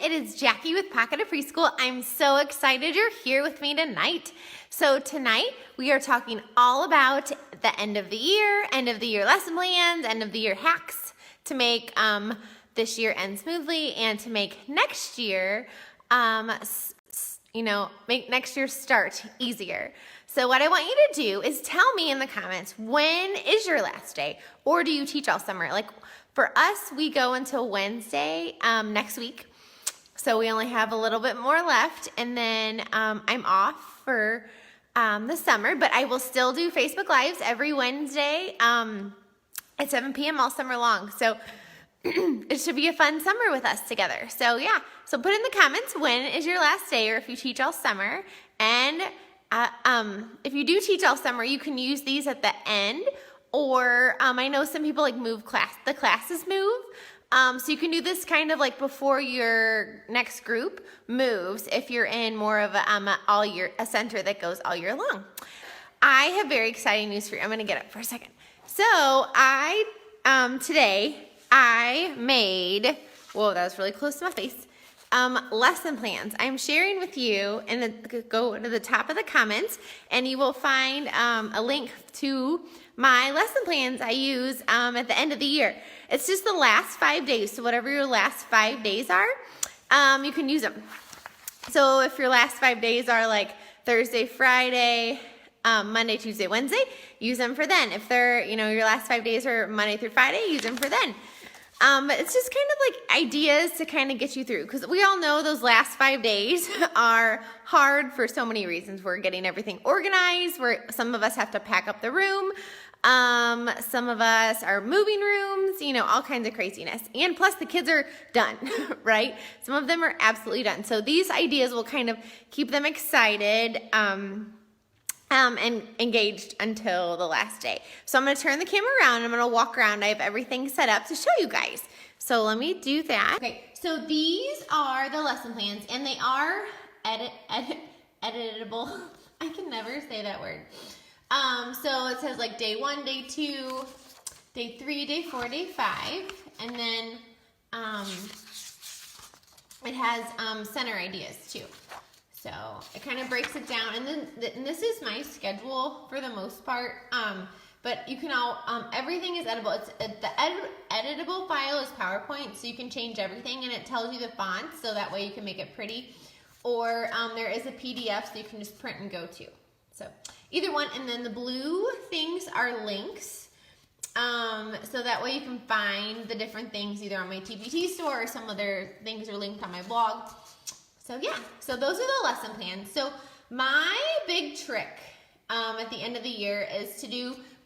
it is Jackie with Pocket of Preschool. I'm so excited you're here with me tonight. So tonight we are talking all about the end of the year lesson plans, end of the year hacks to make this year end smoothly and to make next year, make next year's start easier. So what I want you to do is tell me in the comments, when is your last day? Or do you teach all summer? Like for us, we go until Wednesday next week. So we only have a little bit more left. And then I'm off for the summer, but I will still do Facebook Lives every Wednesday at 7 p.m. all summer long. So it should be a fun summer with us together. So yeah, so put in the comments, when is your last day, or if you teach all summer. And if you do teach all summer, you can use these at the end, or I know some people like the classes move. So you can do this kind of like before your next group moves if you're in more of a center that goes all year long. I have very exciting news for you. I'm gonna get up for a second. So today I made, whoa, that was really close to my face, lesson plans. I'm sharing with you, and go to the top of the comments, and you will find a link to my lesson plans I use at the end of the year. It's just the last 5 days, so whatever your last 5 days are, you can use them. So if your last 5 days are like Thursday, Friday, Monday, Tuesday, Wednesday, use them for then. If they're, your last 5 days are Monday through Friday, use them for then. But it's just kind of like ideas to kind of get you through, because we all know those last 5 days are hard for so many reasons. We're getting everything organized. Some of us have to pack up the room. Some of us are moving rooms, all kinds of craziness. And plus the kids are done, right? Some of them are absolutely done. So these ideas will kind of keep them excited, and engaged until the last day. So I'm going to turn the camera around. I'm going to walk around. I have everything set up to show you guys. So let me do that. Okay, so these are the lesson plans, and they are editable. I can never say that word. So it says like day 1, day 2, day 3, day 4, day 5, and then it has center ideas too. So it kind of breaks it down, and then this is my schedule for the most part. But you can everything is editable. The editable file is PowerPoint, so you can change everything, and it tells you the font, so that way you can make it pretty. Or there is a PDF, so you can just print and go to. So either one, and then the blue things are links. So that way you can find the different things either on my TPT store, or some other things are linked on my blog. So yeah, so those are the lesson plans. So my big trick at the end of the year is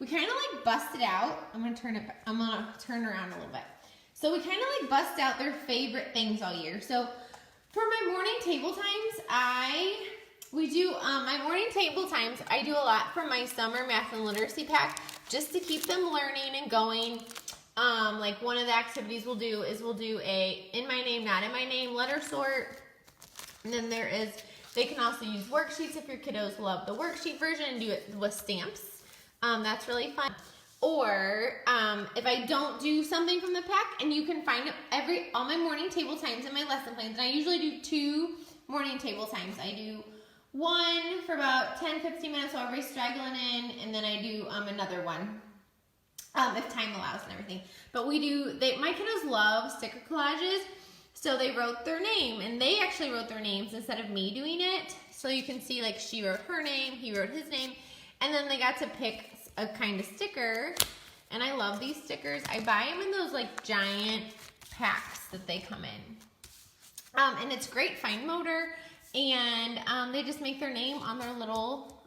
we kind of like bust it out. I'm gonna turn around a little bit. So we kind of like bust out their favorite things all year. So for my morning table times, I do a lot from my summer math and literacy pack just to keep them learning and going. Like one of the activities we'll do a in my name, not in my name letter sort. And then they can also use worksheets if your kiddos love the worksheet version, and do it with stamps. That's really fun. Or if I don't do something from the pack, and you can find all my morning table times in my lesson plans, and I usually do 2 morning table times. I do one for about 10-15 minutes while everybody's straggling in, and then I do another one if time allows and everything. But my kiddos love sticker collages. So they wrote their name, and they actually wrote their names instead of me doing it. So you can see like she wrote her name, he wrote his name, and then they got to pick a kind of sticker. And I love these stickers. I buy them in those like giant packs that they come in. And it's great fine motor, and they just make their name on their little,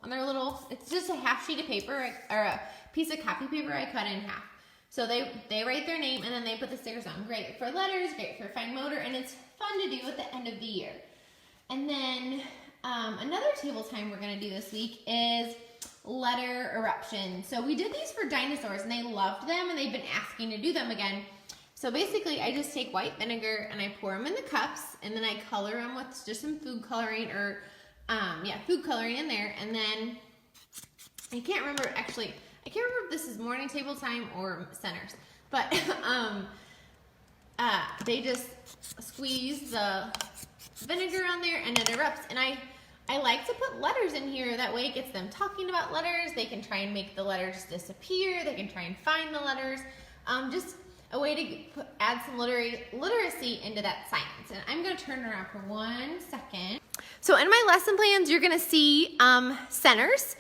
it's just a half sheet of paper, or a piece of copy paper I cut in half. So they write their name, and then they put the stickers on. Great for letters, great for fine motor, and it's fun to do at the end of the year. And then another table time we're going to do this week is letter eruption. So we did these for dinosaurs, and they loved them, and they've been asking to do them again. So basically, I just take white vinegar, and I pour them in the cups, and then I color them with just some food coloring, or food coloring in there. And then I can't remember if this is morning table time or centers, but they just squeeze the vinegar on there and it erupts. And I like to put letters in here. That way it gets them talking about letters. They can try and make the letters disappear. They can try and find the letters. Just a way to add some literacy into that science. And I'm going to turn around for 1 second. So in my lesson plans, you're going to see centers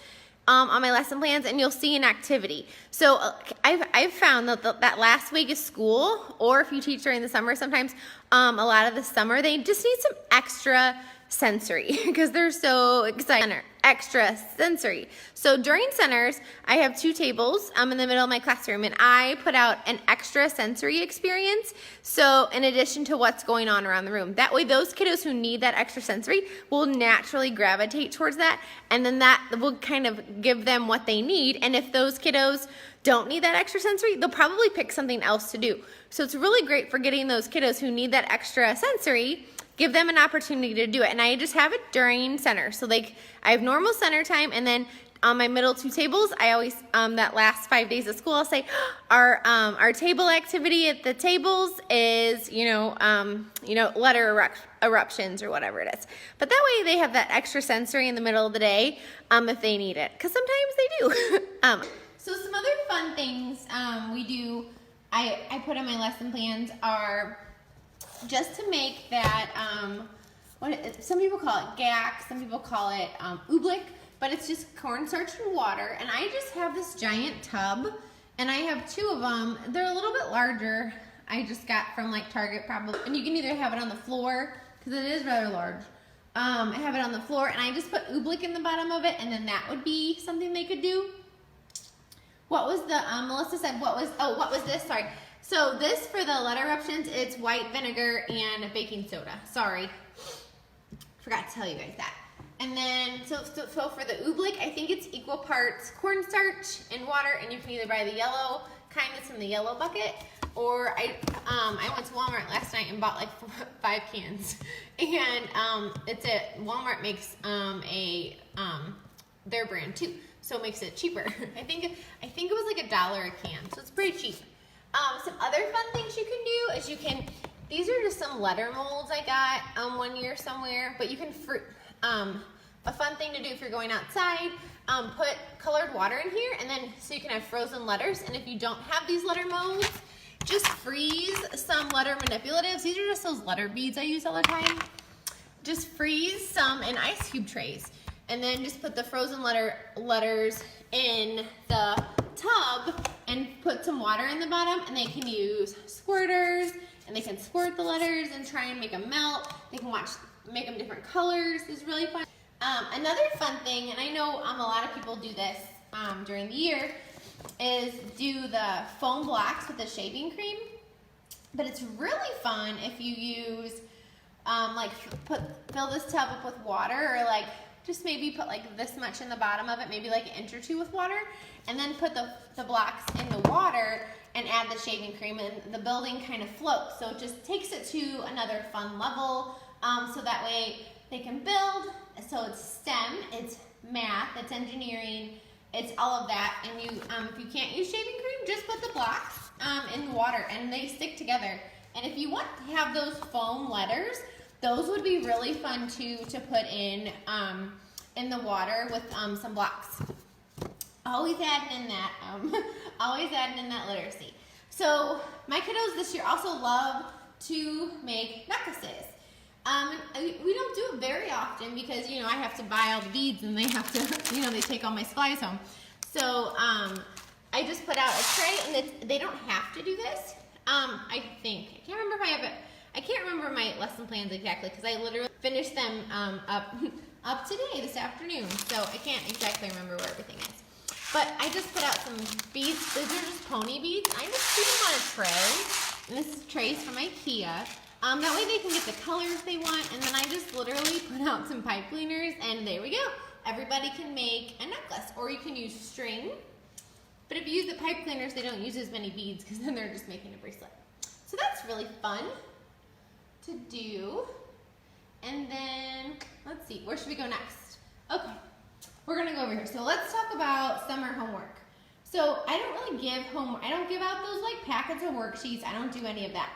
on my lesson plans, and you'll see an activity. So I've found that that last week of school, or if you teach during the summer, sometimes a lot of the summer, they just need some extra sensory because they're so excited. Extra sensory. So during centers, I have 2 tables in the middle of my classroom, and I put out an extra sensory experience. So in addition to what's going on around the room, that way those kiddos who need that extra sensory will naturally gravitate towards that, and then that will kind of give them what they need. And if those kiddos don't need that extra sensory, they'll probably pick something else to do. So it's really great for getting those kiddos who need that extra sensory, give them an opportunity to do it. And I just have it during center. So like I have normal center time, and then on my middle 2 tables, I always, that last 5 days of school, I'll say our table activity at the tables is, letter eruptions or whatever it is. But that way they have that extra sensory in the middle of the day if they need it, because sometimes they do. So some other fun things we do, I put on my lesson plans are just to make that, some people call it gack, some people call it oobleck, but it's just cornstarch and water. And I just have this giant tub, and I have 2 of them. They're a little bit larger. I just got from like Target probably. And you can either have it on the floor, because it is rather large. I have it on the floor, and I just put oobleck in the bottom of it, and then that would be something they could do. What was the, Melissa said, what was this? Sorry. So this, for the letter eruptions, it's white vinegar and baking soda. Sorry. Forgot to tell you guys that. And then, so for the oobleck, I think it's equal parts cornstarch and water, and you can either buy the yellow kind that's in the yellow bucket, or I went to Walmart last night and bought like 5 cans. And Walmart makes their brand too, so it makes it cheaper. I think it was like $1 a can, so it's pretty cheap. Some other fun things you can do is these are just some letter molds I got one year somewhere, but you can a fun thing to do if you're going outside, put colored water in here, and then so you can have frozen letters. And if you don't have these letter molds, just freeze some letter manipulatives. These are just those letter beads I use all the time. Just freeze some in ice cube trays, and then just put the frozen letters in the tub and put some water in the bottom, and they can use squirters, and they can squirt the letters and try and make them melt. They can make them different colors. It's really fun. Another fun thing, and I know a lot of people do this during the year, is do the foam blocks with the shaving cream. But it's really fun if you use, fill this tub up with water, or like just maybe put like this much in the bottom of it, maybe like an inch or 2 with water, and then put the blocks in the water and add the shaving cream, and the building kind of floats. So it just takes it to another fun level, so that way they can build. So it's STEM, it's math, it's engineering, it's all of that. And if you can't use shaving cream, just put the blocks in the water, and they stick together. And if you want to have those foam letters, those would be really fun too to put in the water with some blocks. Always adding in that literacy. So my kiddos this year also love to make necklaces. We don't do it very often because, I have to buy all the beads, and they have to, they take all my supplies home. So I just put out a tray, and they don't have to do this. I think. I can't remember my lesson plans exactly, because I literally finished them up today, this afternoon. So I can't exactly remember where everything is. But I just put out some beads. These are just pony beads. I just put them on a tray. And this is trays from IKEA. That way they can get the colors they want. And then I just literally put out some pipe cleaners, and there we go. Everybody can make a necklace, or you can use string. But if you use the pipe cleaners, they don't use as many beads, because then they're just making a bracelet. So that's really fun to do. And then, let's see, where should we go next? Okay, we're gonna go over here. So let's talk about summer homework. So I don't really give homework. I don't give out those like packets of worksheets. I don't do any of that.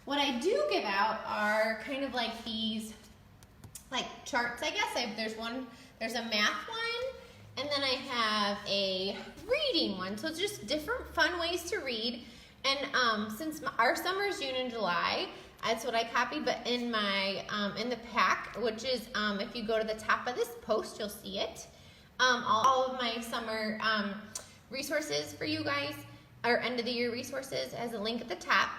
What I do give out are kind of like these like charts, I guess. There's a math one, and then I have a reading one. So it's just different fun ways to read. And since our summer is June and July, that's what I copied. But in my in the pack, which is if you go to the top of this post, you'll see it. All of my summer resources for you guys, or end of the year resources, as a link at the top.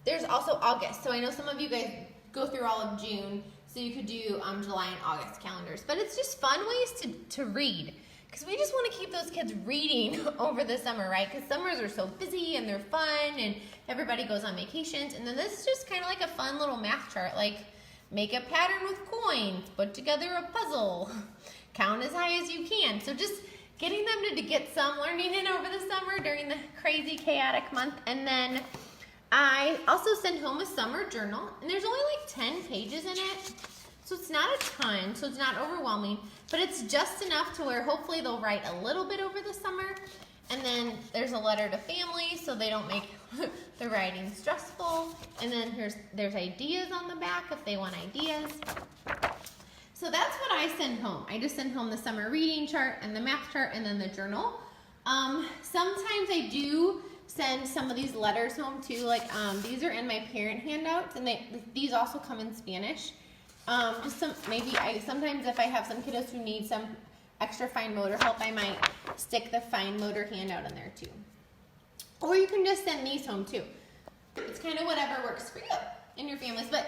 There's also August. So I know some of you guys go through all of June, so you could do July and August calendars. But it's just fun ways to read, because we just want to keep those kids reading over the summer, right? Because summers are so busy and they're fun and everybody goes on vacations. And then this is just kind of like a fun little math chart, like make a pattern with coins, put together a puzzle, count as high as you can. So just getting them to get some learning in over the summer during the crazy chaotic month. And then I also send home a summer journal, and there's only like 10 pages in it, so it's not a ton, so it's not overwhelming, but it's just enough to where hopefully they'll write a little bit over the summer. And then there's a letter to family, so they don't make the writing stressful. And then there's ideas on the back if they want ideas. So that's what I send home. I just send home the summer reading chart and the math chart and then the journal. Sometimes I do send some of these letters home too. Like these are in my parent handouts, and these also come in Spanish. Sometimes if I have some kiddos who need some extra fine motor help, I might stick the fine motor handout in there too. Or you can just send these home too. It's kind of whatever works for you and your families. But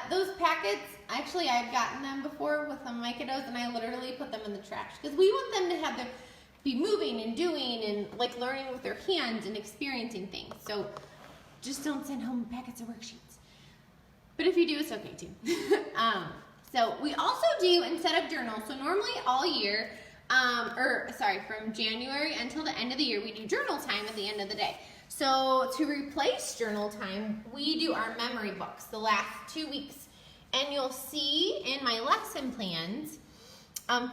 those packets, actually I've gotten them before with some of my kiddos, and I literally put them in the trash, because we want them to be moving and doing and like learning with their hands and experiencing things. So just don't send home packets of worksheets. But if you do, it's okay too. So we also do, instead of journals, so normally all year, from January until the end of the year, we do journal time at the end of the day. So to replace journal time, we do our memory books the last 2 weeks. And you'll see in my lesson plans,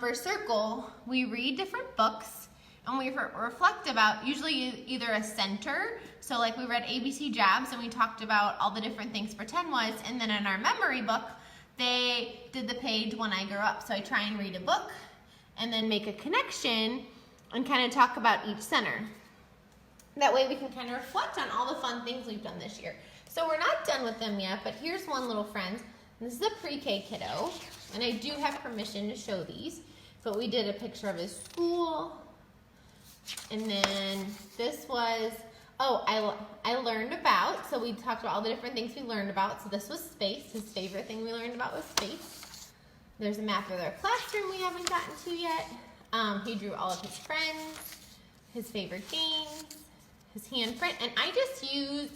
for Circle, we read different books, and we reflect about usually either a center. So like we read ABC Jobs, and we talked about all the different things pretend was. And then in our memory book, they did the page When I Grow Up. So I try and read a book and then make a connection and kind of talk about each center. That way we can kind of reflect on all the fun things we've done this year. So we're not done with them yet, but here's one little friend. This is a pre-K kiddo, and I do have permission to show these, but we did a picture of his school. And then this was, I learned about, so we talked about all the different things we learned about. So this was space. His favorite thing we learned about was space. There's a map of their classroom we haven't gotten to yet. He drew all of his friends, his favorite games, his handprint, and I just used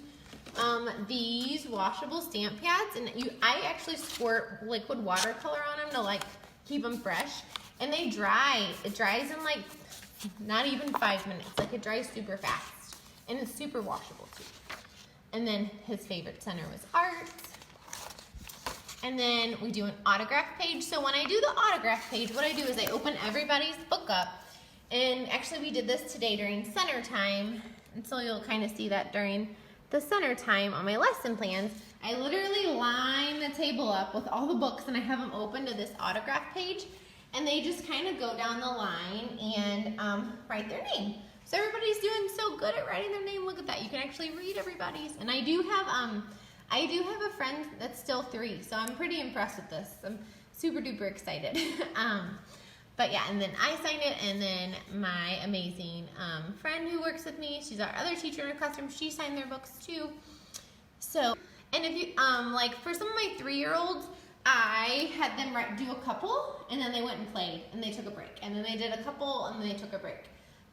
these washable stamp pads, and I actually squirt liquid watercolor on them to like keep them fresh, and they dry. It dries in like not even 5 minutes. Like it dries super fast, and it's super washable too. And then his favorite center was art. And then we do an autograph page. So when I do the autograph page, what I do is I open everybody's book up, and actually we did this today during center time, and so you'll kind of see that during the center time on my lesson plans. I literally line the table up with all the books, and I have them open to this autograph page, and they just kind of go down the line and write their name. So everybody's doing so good at writing their name. Look at that. You can actually read everybody's. And I do have a friend that's still 3, so I'm pretty impressed with this. I'm super duper excited. But yeah, and then I sign it, and then my amazing friend who works with me, she's our other teacher in her classroom, she signed their books too. So, and if you, like for some of my 3-year-olds, I had them do a couple, and then they went and played, and they took a break. And then they did a couple, and then they took a break.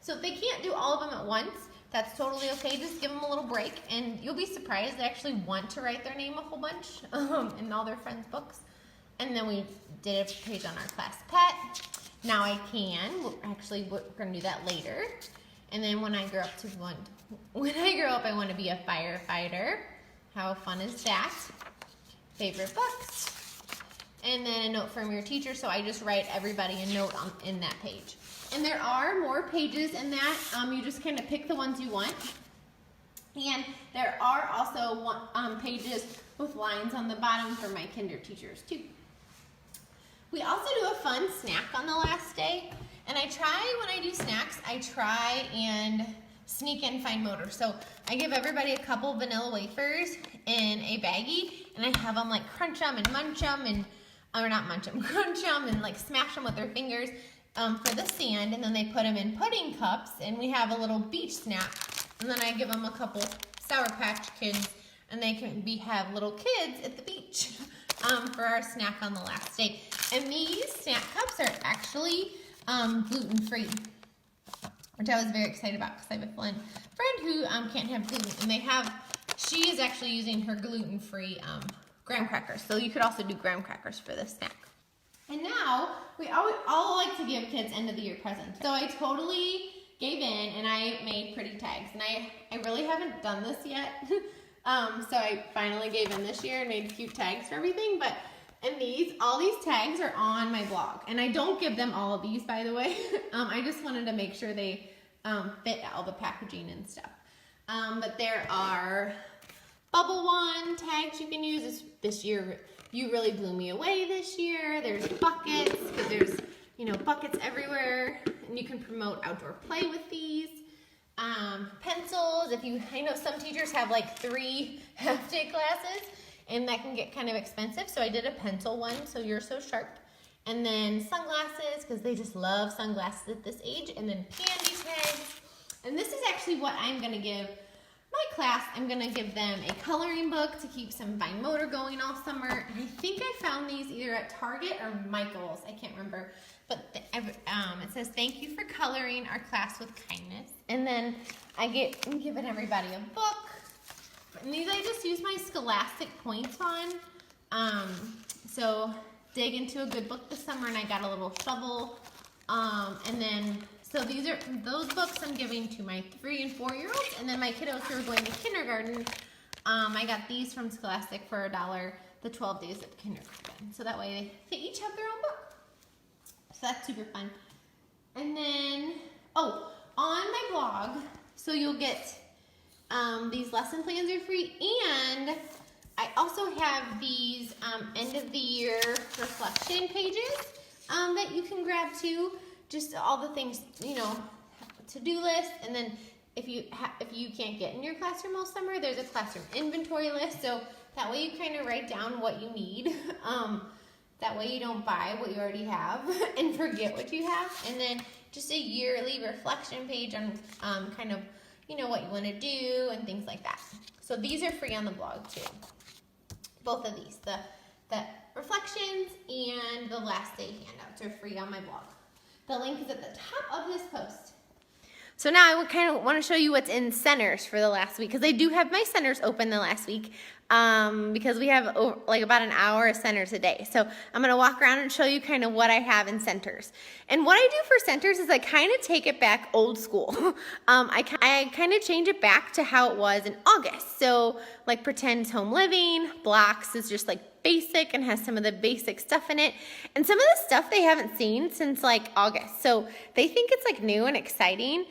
So if they can't do all of them at once, that's totally okay. Just give them a little break, and you'll be surprised they actually want to write their name a whole bunch in all their friends' books. And then we did a page on our class pet. Now I can. We're going to do that later. And then when I grow up, I want to be a firefighter. How fun is that? Favorite books. And then a note from your teacher. So I just write everybody a note in that page. And there are more pages in that. You just kind of pick the ones you want. And there are also pages with lines on the bottom for my kinder teachers too. We also do a fun snack on the last day. And when I do snacks, I try and sneak in fine motor. So I give everybody a couple vanilla wafers in a baggie, and I have them like crunch them and munch them, and, or not munch them, crunch them and like smash them with their fingers for the sand, and then they put them in pudding cups, and we have a little beach snack. And then I give them a couple Sour Patch Kids, and they can have little kids at the beach for our snack on the last day. And these snack cups are actually gluten-free, which I was very excited about because I have a friend who can't have gluten, and she is actually using her gluten-free graham crackers. So you could also do graham crackers for this snack. And now, we all like to give kids end of the year presents. So I totally gave in and I made pretty tags. And I really haven't done this yet. So I finally gave in this year and made cute tags for everything. And all these tags are on my blog. And I don't give them all of these, by the way. I just wanted to make sure they fit all the packaging and stuff. But there are Bubble One tags you can use. This year, you really blew me away this year. There's buckets, because there's buckets everywhere, and you can promote outdoor play with these. Pencils, I know some teachers have like 3 half-day classes, and that can get kind of expensive, so I did a pencil one, so you're so sharp. And then sunglasses, because they just love sunglasses at this age, and then candy tags. And this is actually what I'm going to give my class. I'm going to give them a coloring book to keep some fine motor going all summer. And I think I found these either at Target or Michael's. I can't remember. But it says, "Thank you for coloring our class with kindness." And then I'm giving everybody a book. And these I just use my Scholastic points on. So dig into a good book this summer, and I got a little shovel. So these are those books I'm giving to my 3 and 4-year-olds, and then my kiddos who are going to kindergarten. I got these from Scholastic for $1, the 12 days of kindergarten. So that way they each have their own book. So that's super fun. And then, on my blog, so you'll get these lesson plans are free, and I also have these end of the year reflection pages that you can grab too. Just all the things, to-do list, and then if you can't get in your classroom all summer, there's a classroom inventory list, so that way you kind of write down what you need. That way you don't buy what you already have and forget what you have. And then just a yearly reflection page on kind of, what you want to do and things like that. So these are free on the blog too. Both of these, the reflections and the last day handouts are free on my blog. The link is at the top of this post. So now I kind of want to show you what's in centers for the last week, because I do have my centers open the last week because we have about an hour of centers a day. So I'm going to walk around and show you kind of what I have in centers. And what I do for centers is I kind of take it back old school. I kind of change it back to how it was in August. So like pretend home living, blocks is just like basic and has some of the basic stuff in it, and some of the stuff they haven't seen since like August, so they think it's like new and exciting,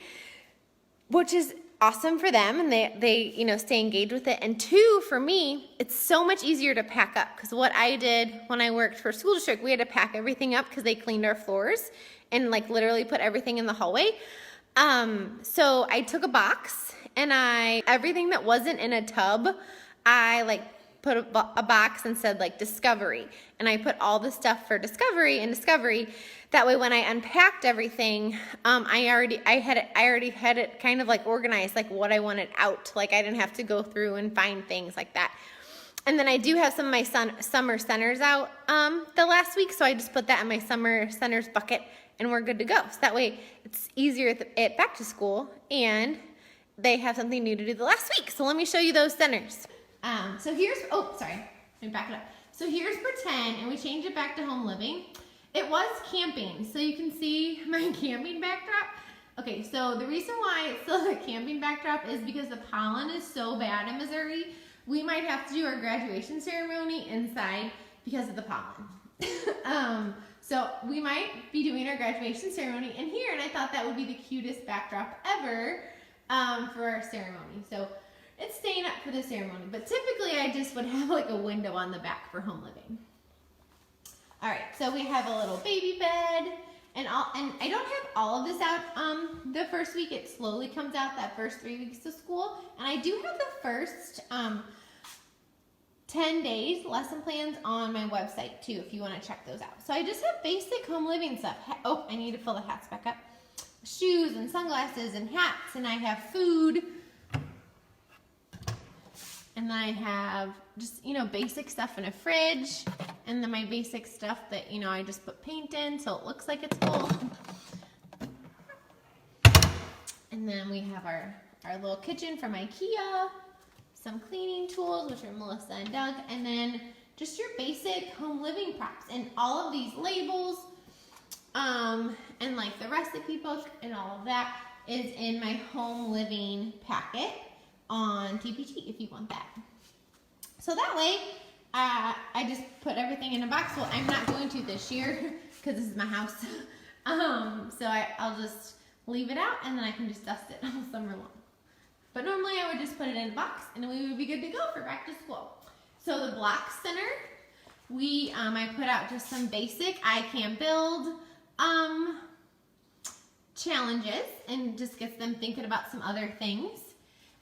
which is awesome for them, and they stay engaged with it. And 2, for me, it's so much easier to pack up, because what I did when I worked for a school district, we had to pack everything up because they cleaned our floors and like literally put everything in the hallway. So I took a box, and everything that wasn't in a tub, I put a box and said like Discovery, and I put all the stuff for Discovery in Discovery. That way when I unpacked everything, I already had it kind of like organized, like what I wanted out. Like I didn't have to go through and find things like that. And then I do have some of my summer centers out the last week, so I just put that in my summer centers bucket, and we're good to go. So that way it's easier at back to school, and they have something new to do the last week. So let me show you those centers. So here's, let me back it up. So here's pretend, and we change it back to home living. It was camping, so you can see my camping backdrop. Okay, so the reason why it's still a camping backdrop is because the pollen is so bad in Missouri. We might have to do our graduation ceremony inside because of the pollen. So we might be doing our graduation ceremony in here, and I thought that would be the cutest backdrop ever for our ceremony. So It's staying up for the ceremony, but typically I just would have like a window on the back for home living. All right, so we have a little baby bed, and I don't have all of this out the first week. It slowly comes out that first 3 weeks of school, and I do have the first 10 days lesson plans on my website too, if you want to check those out. So I just have basic home living stuff. Oh, I need to fill the hats back up. Shoes and sunglasses and hats, and I have food. And then I have just, you know, basic stuff in a fridge. And then my basic stuff that, you know, I just put paint in so it looks like it's full. And then we have our little kitchen from IKEA. Some cleaning tools, which are Melissa and Doug. And then just your basic home living props. And all of these labels, and like the recipe book and all of that is in my home living packet on TPT if you want that. So that way, I just put everything in a box. Well, I'm not going to this year because this is my house. So I'll just leave it out and then I can just dust it all summer long. But normally I would just put it in a box and then we would be good to go for back to school. So the block center, I put out just some basic I Can Build challenges and just gets them thinking about some other things.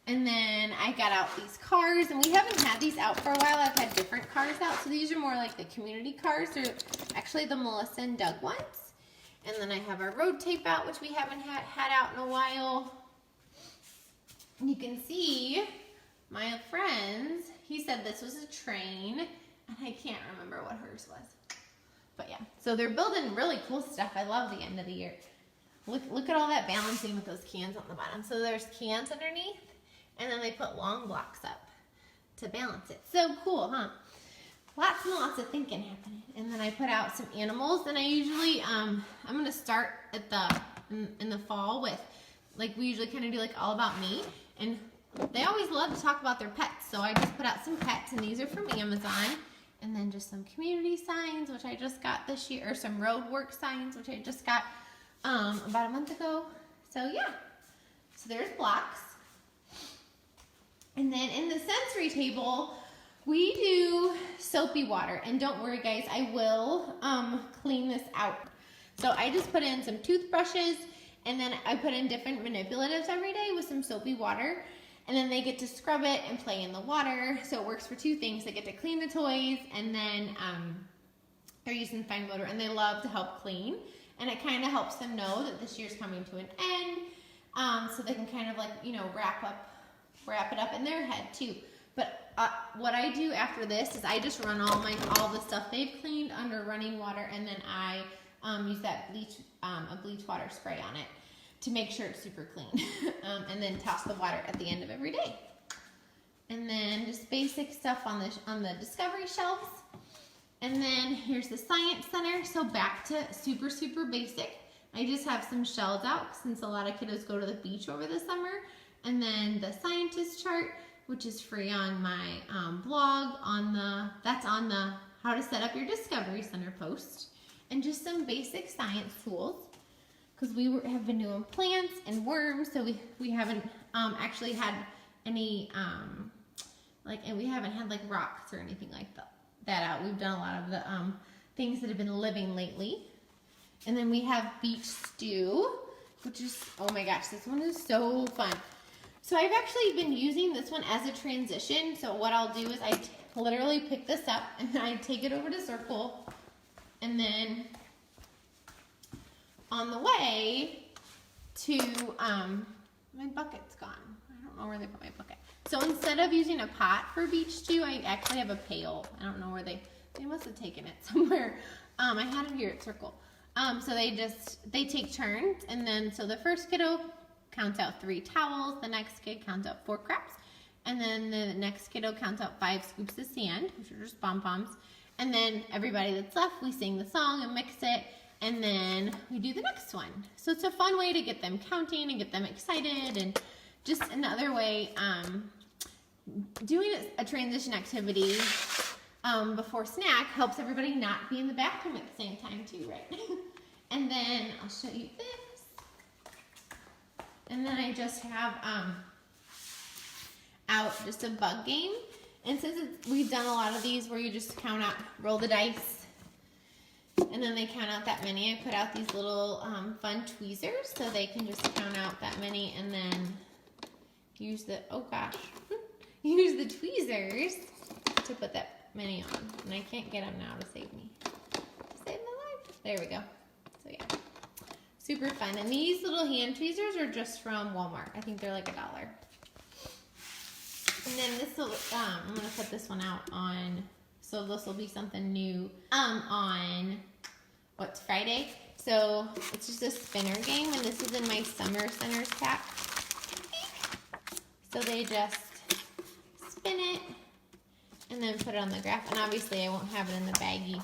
And then I got out these cars, and we haven't had these out for a while. I've had different cars out, so these are more like the community cars. They're actually the Melissa and Doug ones. And then I have our road tape out, which we haven't had out in a while. And you can see my friends, he said this was a train, and I can't remember what hers was. But yeah, so they're building really cool stuff. I love the end of the year. Look at all that balancing with those cans on the bottom. So there's cans underneath. And then they put long blocks up to balance it. So cool, huh? Lots and lots of thinking happening. And then I put out some animals. And I usually, I'm going to start at in the fall with, like we usually kind of do like all about me. And they always love to talk about their pets. So I just put out some pets, and these are from Amazon. And then just some community signs, which I just got this year, or some road work signs, which I just got about a month ago. So yeah, so there's blocks. And then in the sensory table, we do soapy water. And don't worry guys, I will clean this out. So I just put in some toothbrushes, and then I put in different manipulatives every day with some soapy water. And then they get to scrub it and play in the water. So it works for two things. They get to clean the toys, and then they're using fine motor, and they love to help clean. And it kind of helps them know that this year's coming to an end. So they can kind of like, you know, wrap it up in their head too. But what I do after this is I just run all the stuff they've cleaned under running water, and then I use that a bleach water spray on it to make sure it's super clean. And then toss the water at the end of every day. And then just basic stuff on the discovery shelves. And then here's the science center. So back to super, super basic. I just have some shells out since a lot of kiddos go to the beach over the summer. And then the scientist chart, which is free on my blog, that's on the how to set up your discovery center post. And just some basic science tools, because we have been doing plants and worms, so we haven't actually had any and we haven't had like rocks or anything like that out. We've done a lot of the things that have been living lately. And then we have beach stew, which is, oh my gosh, this one is so fun. So I've actually been using this one as a transition. So what I'll do is I literally pick this up and I take it over to Circle, and then on the way to, my bucket's gone. I don't know where they put my bucket. So instead of using a pot for beach stew, I actually have a pail. I don't know where they must have taken it somewhere. I had it here at Circle. So they take turns, and then so the first kiddo counts out 3 towels, the next kid counts out 4 crabs, and then the next kiddo counts out 5 scoops of sand, which are just pom-poms, and then everybody that's left, we sing the song and mix it, and then we do the next one. So it's a fun way to get them counting and get them excited, and just another way, doing a transition activity before snack helps everybody not be in the bathroom at the same time too, right? And then I'll show you this. And then I just have, out just a bug game. And since we've done a lot of these where you just count out, roll the dice, and then they count out that many, I put out these little fun tweezers so they can just count out that many and then use the, oh gosh, use the tweezers to put that many on. And I can't get them now to save me. Save my life. There we go. So yeah, super fun. And these little hand tweezers are just from Walmart. I think they're like $1. And then this will, I'm gonna put this one out on, so this will be something new on, what's Friday? So it's just a spinner game, and this is in my Summer Centers pack. So they just spin it and then put it on the graph, and obviously I won't have it in the baggie.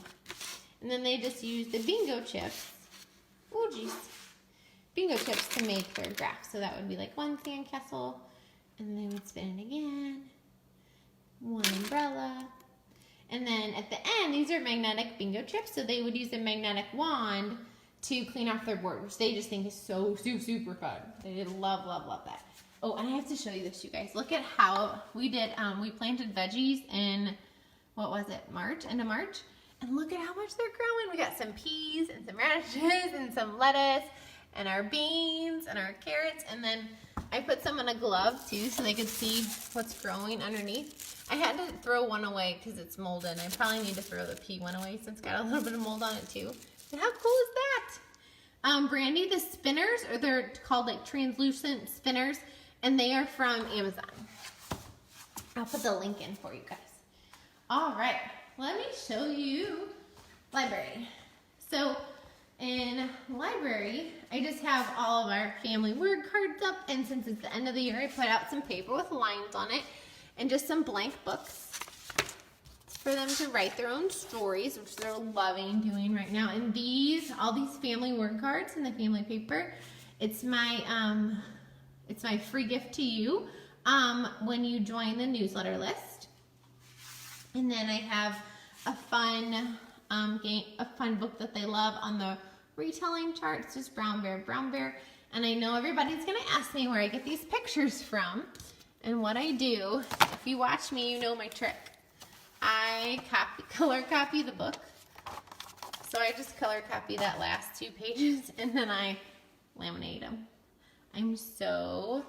And then they just use the bingo chips, oh geez, bingo chips to make their graph. So that would be like one sandcastle, and they would spin it again, one umbrella, and then at the end, these are magnetic bingo chips, so they would use a magnetic wand to clean off their board, which they just think is so super fun. They love, love, love that. Oh, and I have to show you this, you guys. Look at how we did, we planted veggies in, what was it, March, end of March? And look at how much they're growing. We got some peas and some radishes and some lettuce and our beans and our carrots, and then I put some in a glove too so they could see what's growing underneath. I had to throw one away because it's molded. I probably need to throw the pea one away since it's got a little bit of mold on it too. And how cool is that? Brandy, the spinners, or they're called like translucent spinners, and they are from Amazon. I'll put the link in for you guys. All right, let me show you library. So in library, I just have all of our family word cards up, and since it's the end of the year, I put out some paper with lines on it and just some blank books for them to write their own stories, which they're loving doing right now. And these, all these family word cards and the family paper, it's my free gift to you when you join the newsletter list. And then I have a fun book that they love on the retelling chart. It's just Brown Bear. And I know everybody's gonna ask me where I get these pictures from. And what I do, if you watch me, you know my trick. I color copy the book. So I just color copy that last 2 pages and then I laminate them. I'm so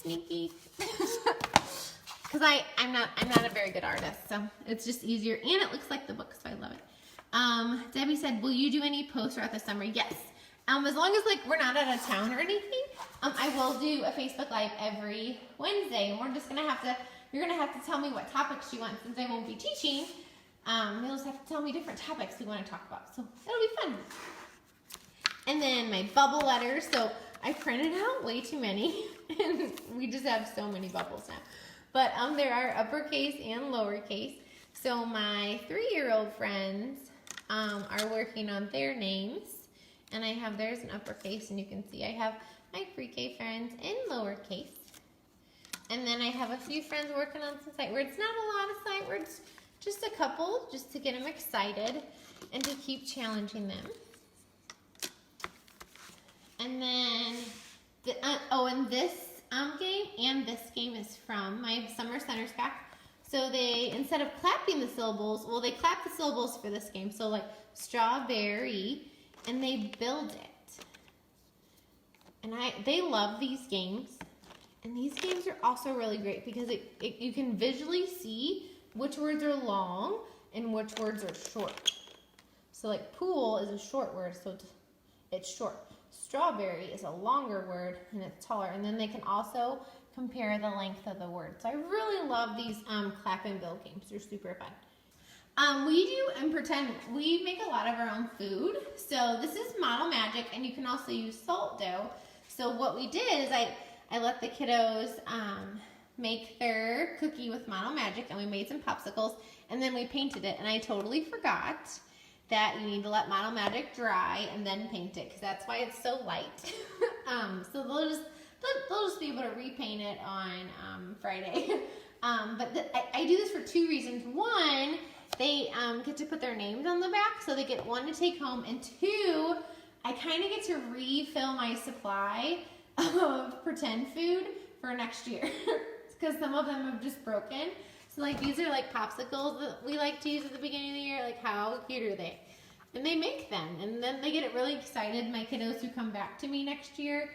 sneaky. Because I'm not a very good artist, so it's just easier, and it looks like the book, so I love it. Debbie said, will you do any posts throughout the summer? Yes. As long as like we're not out of town or anything, I will do a Facebook Live every Wednesday, and we're just gonna have to, you're gonna have to tell me what topics you want since I won't be teaching. You'll just have to tell me different topics you want to talk about, so it'll be fun. And then my bubble letters, so I printed out way too many, and we just have so many bubbles now. But there are uppercase and lowercase. So my 3-year-old friends are working on their names, and I have theirs in uppercase, and you can see I have my pre-K friends in lowercase. And then I have a few friends working on some sight words. Not a lot of sight words, just a couple, just to get them excited and to keep challenging them. And then, and this game and this game is from my Summer Centers pack. So they, instead of clapping the syllables, well, they clap the syllables for this game. So like strawberry, and they build it. And they love these games. And these games are also really great because you can visually see which words are long and which words are short. So like pool is a short word, so it's short. Strawberry is a longer word and it's taller. And then they can also compare the length of the word. So I really love these clap and build games. They're super fun. We do and pretend, we make a lot of our own food. So this is Model Magic, and you can also use salt dough. So what we did is I let the kiddos make their cookie with Model Magic, and we made some popsicles, and then we painted it. And I totally forgot that you need to let Model Magic dry and then paint it, because that's why it's so light. So they'll just be able to repaint it on Friday. But I do this for 2 reasons. One, they get to put their names on the back, so they get 1 to take home, and 2, I kind of get to refill my supply of pretend food for next year because some of them have just broken. So like these are like popsicles that we like to use at the beginning of the year. Like how cute are they? And they make them, and then they get really excited. My kiddos who come back to me next year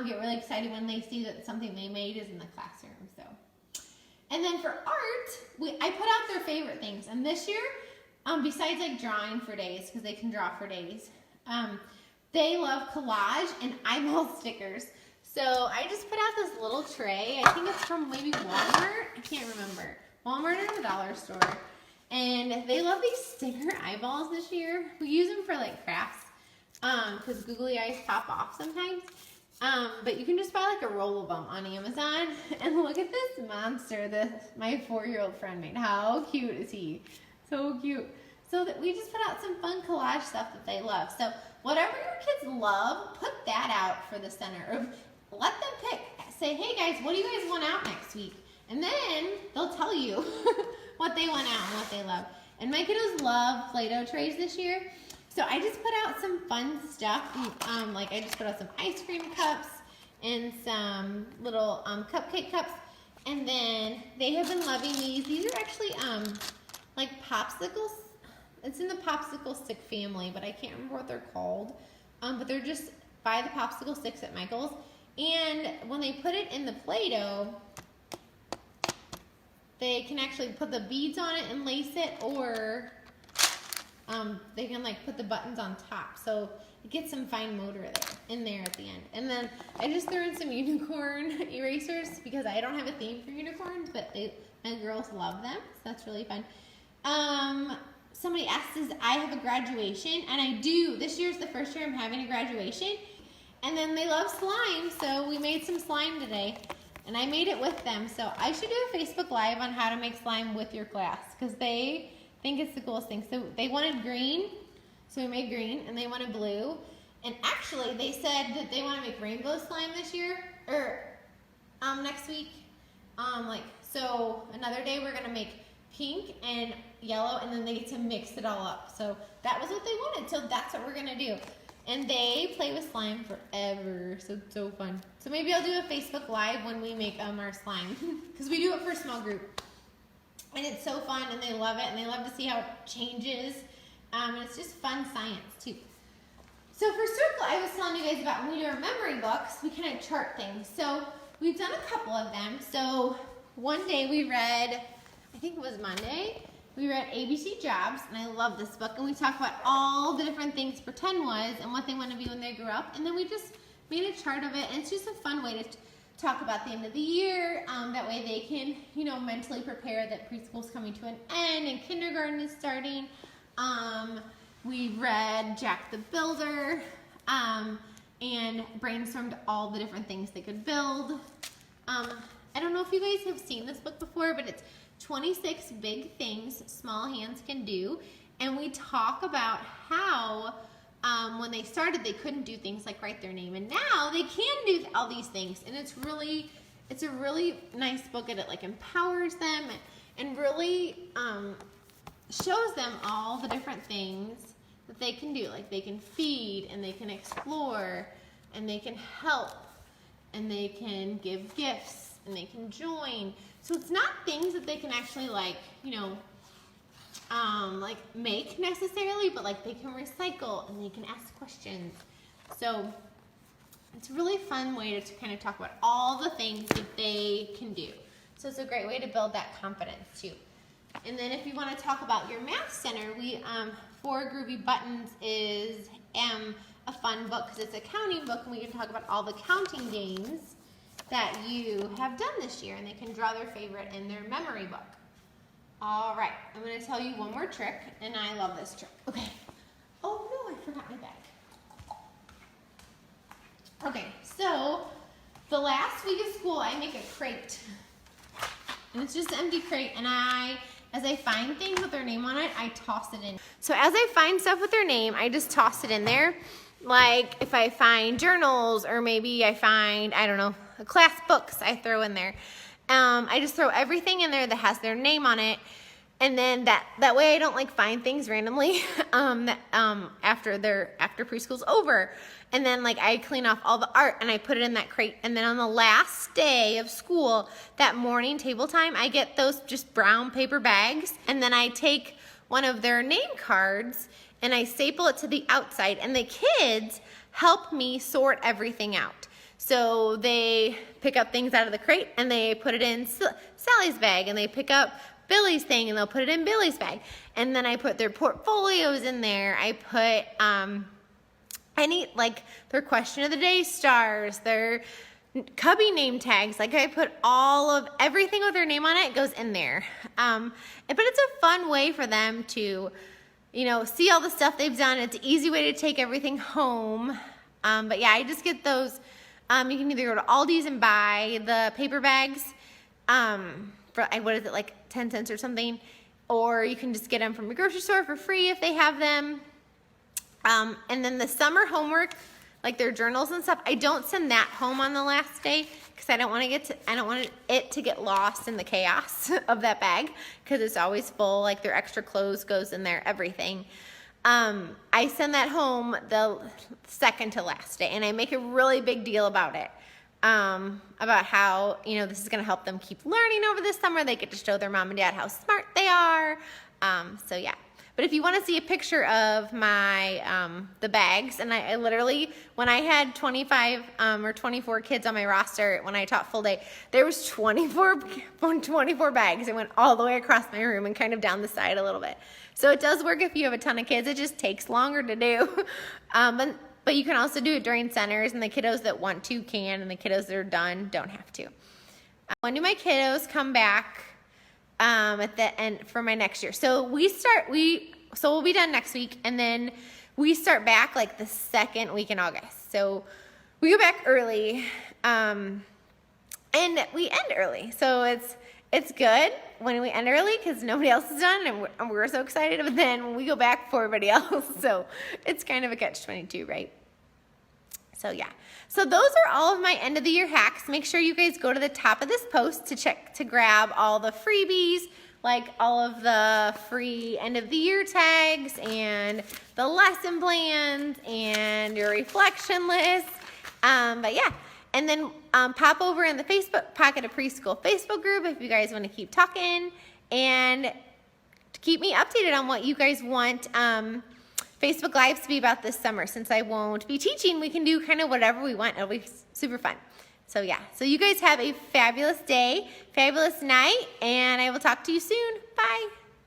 get really excited when they see that something they made is in the classroom. So, and then for art, I put out their favorite things. And this year, besides like drawing for days, because they can draw for days, they love collage and eyeball stickers. So I just put out this little tray. I think it's from maybe Walmart. I can't remember. Walmart or the dollar store. And they love these sticker eyeballs this year. We use them for like crafts because googly eyes pop off sometimes. But you can just buy like a roll of them on Amazon. And look at this monster that my 4-year-old friend made. How cute is he? So cute. So that we just put out some fun collage stuff that they love. So whatever your kids love, put that out for the center. Or let them pick. Say, hey guys, what do you guys want out next week? And then they'll tell you what they want out and what they love. And my kiddos love Play-Doh trays this year. So I just put out some fun stuff. Like I just put out some ice cream cups and some little cupcake cups. And then they have been loving these. These are actually like popsicles. It's in the popsicle stick family, but I can't remember what they're called. But they're just buy the popsicle sticks at Michael's. And when they put it in the Play-Doh, they can actually put the beads on it and lace it, or they can like put the buttons on top. So it gets some fine motor in there at the end. And then I just threw in some unicorn erasers because I don't have a theme for unicorns, but my girls love them. So that's really fun. Somebody asked, does I have a graduation? And I do. This year's the first year I'm having a graduation. And then they love slime, so we made some slime today. And I made it with them. So I should do a Facebook Live on how to make slime with your class because they think it's the coolest thing. So they wanted green, so we made green, and they wanted blue. And actually, they said that they want to make rainbow slime this year, or next week. So another day we're going to make pink and yellow, and then they get to mix it all up. So that was what they wanted, so that's what we're going to do. And they play with slime forever, so it's so fun. So maybe I'll do a Facebook Live when we make our slime, because we do it for a small group. And it's so fun, and they love it, and they love to see how it changes. And it's just fun science, too. So for Circle, I was telling you guys about when we do our memory books, we kind of chart things. So we've done a couple of them. So one day we read, I think it was Monday, we read ABC Jobs, and I love this book, and we talk about all the different things pretend was and what they want to be when they grow up, and then we just made a chart of it, and it's just a fun way to talk about the end of the year. That way they can, mentally prepare that preschool's coming to an end and kindergarten is starting. We read Jack the Builder, and brainstormed all the different things they could build. I don't know if you guys have seen this book before, but it's 26 big things small hands can do. And we talk about how when they started, they couldn't do things like write their name. And now they can do all these things. And it's a really nice book, and it like empowers them and really shows them all the different things that they can do. Like they can feed, and they can explore, and they can help, and they can give gifts, and they can join. So it's not things that they can actually make necessarily, but like they can recycle and they can ask questions. So it's a really fun way to kind of talk about all the things that they can do. So it's a great way to build that confidence too. And then if you want to talk about your math center, we Four Groovy Buttons is a fun book because it's a counting book, and we can talk about all the counting games that you have done this year, and they can draw their favorite in their memory book. All right, I'm going to tell you one more trick, and I love this trick. Okay. Oh no, I forgot my bag. Okay, so the last week of school, I make a crate, and it's just an empty crate, and as I find things with their name on it, I toss it in. So as I find stuff with their name, I just toss it in there. Like if I find journals, or maybe I find, I don't know, class books, I throw in there. I just throw everything in there that has their name on it. And then that way I don't like find things randomly after preschool's over. And then like I clean off all the art and I put it in that crate. And then on the last day of school, that morning table time, I get those just brown paper bags. And then I take one of their name cards and I staple it to the outside. And the kids help me sort everything out. So they pick up things out of the crate and they put it in Sally's bag, and they pick up Billy's thing and they'll put it in Billy's bag. And then I put their portfolios in there. I put like their question of the day stars, their cubby name tags. Like I put everything with their name on it goes in there. But it's a fun way for them to, see all the stuff they've done. It's an easy way to take everything home. But yeah, I just get those. You can either go to Aldi's and buy the paper bags for, what is it, like 10 cents or something, or you can just get them from the grocery store for free if they have them. And then the summer homework, like their journals and stuff, I don't send that home on the last day because I don't want it to get lost in the chaos of that bag, because it's always full. Like their extra clothes goes in there, everything. I send that home the second to last day, and I make a really big deal about it. About how, this is going to help them keep learning over this summer. They get to show their mom and dad how smart they are. So yeah. But if you want to see a picture of my, the bags, and I literally, when I had 25 or 24 kids on my roster, when I taught full day, there was 24 bags. It went all the way across my room and kind of down the side a little bit. So it does work if you have a ton of kids. It just takes longer to do. But you can also do it during centers, and the kiddos that want to can, and the kiddos that are done don't have to. When do my kiddos come back at the end for my next year? So we'll be done next week, and then we start back like the second week in August. So we go back early, and we end early. So it's good when we end early because nobody else is done, and we're so excited. But then when we go back for everybody else, so it's kind of a catch-22, right? So yeah. So those are all of my end of the year hacks. Make sure you guys go to the top of this post to grab all the freebies, like all of the free end of the year tags and the lesson plans and your reflection list. But yeah. And then pop over in the Facebook Pocket of Preschool Facebook group if you guys want to keep talking, and to keep me updated on what you guys want Facebook Lives to be about this summer. Since I won't be teaching, we can do kind of whatever we want. It'll be super fun. So yeah, so you guys have a fabulous day, fabulous night, and I will talk to you soon. Bye.